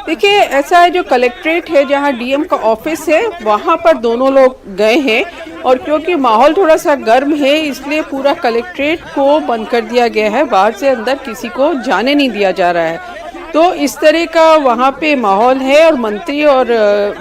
देखिए, ऐसा है, जो कलेक्ट्रेट है जहां डीएम का ऑफिस है वहां पर दोनों लोग गए हैं और क्योंकि माहौल थोड़ा सा गर्म है इसलिए पूरा कलेक्ट्रेट को बंद कर दिया गया है। बाहर से अंदर किसी को जाने नहीं दिया जा रहा है। तो इस तरह का वहाँ पे माहौल है और मंत्री और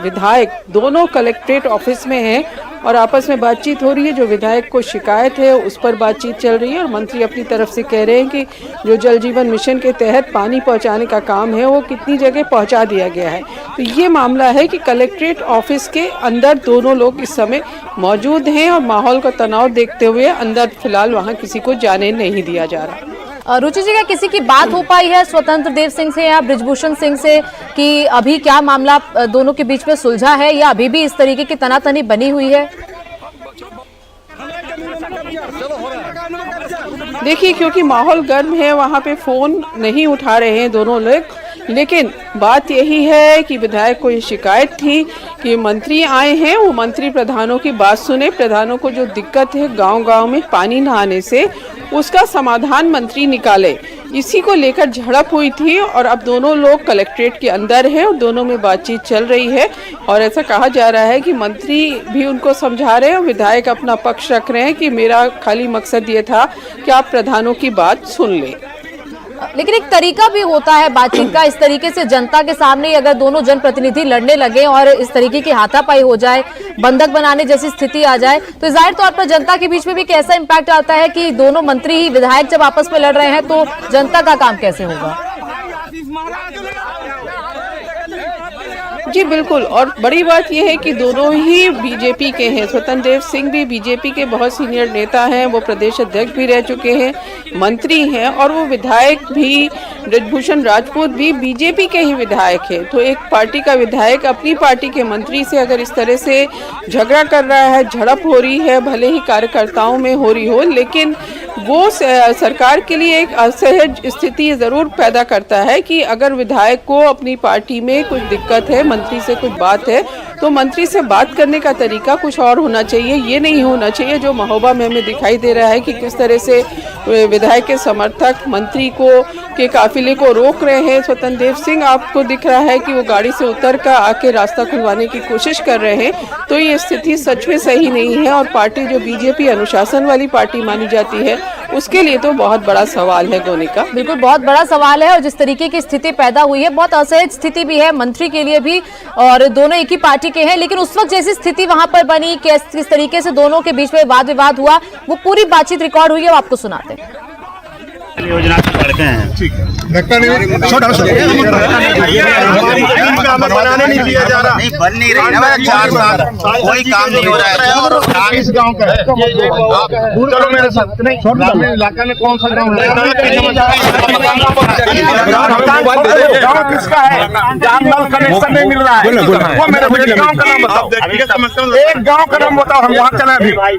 विधायक दोनों कलेक्ट्रेट ऑफिस में हैं और आपस में बातचीत हो रही है। जो विधायक को शिकायत है उस पर बातचीत चल रही है और मंत्री अपनी तरफ से कह रहे हैं कि जो जल जीवन मिशन के तहत पानी पहुंचाने का काम है वो कितनी जगह पहुंचा दिया गया है। तो ये मामला है कि कलेक्ट्रेट ऑफिस के अंदर दोनों लोग इस समय मौजूद हैं और माहौल का तनाव देखते हुए अंदर फिलहाल वहाँ किसी को जाने नहीं दिया जा रहा। रुचि जी, का किसी की बात हो पाई है स्वतंत्र देव सिंह से या बृजभूषण सिंह से कि अभी क्या मामला दोनों के बीच में सुलझा है या अभी भी इस तरीके की तनातनी बनी हुई है? देखिए, क्योंकि माहौल गर्म है वहाँ पे फोन नहीं उठा रहे हैं दोनों लोग, लेकिन बात यही है कि विधायक को ये शिकायत थी कि मंत्री आए हैं, वो मंत्री प्रधानों की बात सुने, प्रधानों को जो दिक्कत है गांव-गांव में पानी न आने से उसका समाधान मंत्री निकाले। इसी को लेकर झड़प हुई थी और अब दोनों लोग कलेक्ट्रेट के अंदर हैं और दोनों में बातचीत चल रही है और ऐसा कहा जा रहा है कि मंत्री भी उनको समझा रहे हैं और विधायक अपना पक्ष रख रहे हैं कि मेरा खाली मकसद ये था कि आप प्रधानों की बात सुन लें। लेकिन एक तरीका भी होता है बातचीत का। इस तरीके से जनता के सामने अगर दोनों जनप्रतिनिधि लड़ने लगे और इस तरीके की हाथापाई हो जाए, बंधक बनाने जैसी स्थिति आ जाए, तो जाहिर तौर पर जनता के बीच में भी कैसा इम्पैक्ट आता है कि दोनों मंत्री ही विधायक जब आपस में लड़ रहे हैं तो जनता का काम कैसे होगा? जी बिल्कुल, और बड़ी बात यह है कि दोनों ही बीजेपी के हैं। स्वतंत्र देव सिंह भी बीजेपी के बहुत सीनियर नेता हैं, वो प्रदेश अध्यक्ष भी रह चुके हैं, मंत्री हैं, और वो विधायक भी बृजभूषण राजपूत भी बीजेपी के ही विधायक हैं। तो एक पार्टी का विधायक अपनी पार्टी के मंत्री से अगर इस तरह से झगड़ा कर रहा है, झड़प हो रही है, भले ही कार्यकर्ताओं में हो रही हो, लेकिन वो सरकार के लिए एक असहज स्थिति ज़रूर पैदा करता है कि अगर विधायक को अपनी पार्टी में कुछ दिक्कत है, मंत्री से कुछ बात है, तो मंत्री से बात करने का तरीका कुछ और होना चाहिए। ये नहीं होना चाहिए जो महोबा में हमें दिखाई दे रहा है कि किस तरह से विधायक के समर्थक मंत्री को के काफिले को रोक रहे हैं। स्वतंत्र देव सिंह आपको दिख रहा है कि वो गाड़ी से उतर कर आके रास्ता खुलवाने की कोशिश कर रहे हैं। तो ये स्थिति सच में सही नहीं है और पार्टी जो बीजेपी अनुशासन वाली पार्टी मानी जाती है उसके लिए तो बहुत बड़ा सवाल है गोनिका। बिल्कुल, बहुत बड़ा सवाल है और जिस तरीके की स्थिति पैदा हुई है, बहुत असहज स्थिति भी है मंत्री के लिए भी, और दोनों एक ही पार्टी के हैं। लेकिन उस वक्त जैसी स्थिति वहां पर बनी, किस तरीके से दोनों के बीच में वाद विवाद हुआ, वो पूरी बातचीत रिकॉर्ड हुई है, वो आपको सुनाते हैं। योजना पढ़ते हैं, ठीक है, बनाने नहीं दिया जा रहा, नहीं बन नहीं रही ना, 4 साल कोई काम नहीं हो रहा है। और इस गांव का है, चलो मेरे साथ, नहीं ग्रामीण इलाका में कौन सा गांव है? गांव किसका है? जहाँ नल कनेक्शन नहीं मिल रहा है वो मेरे गांव का नाम बताओ, एक गांव का नाम बताओ, हम वहाँ चले अभी।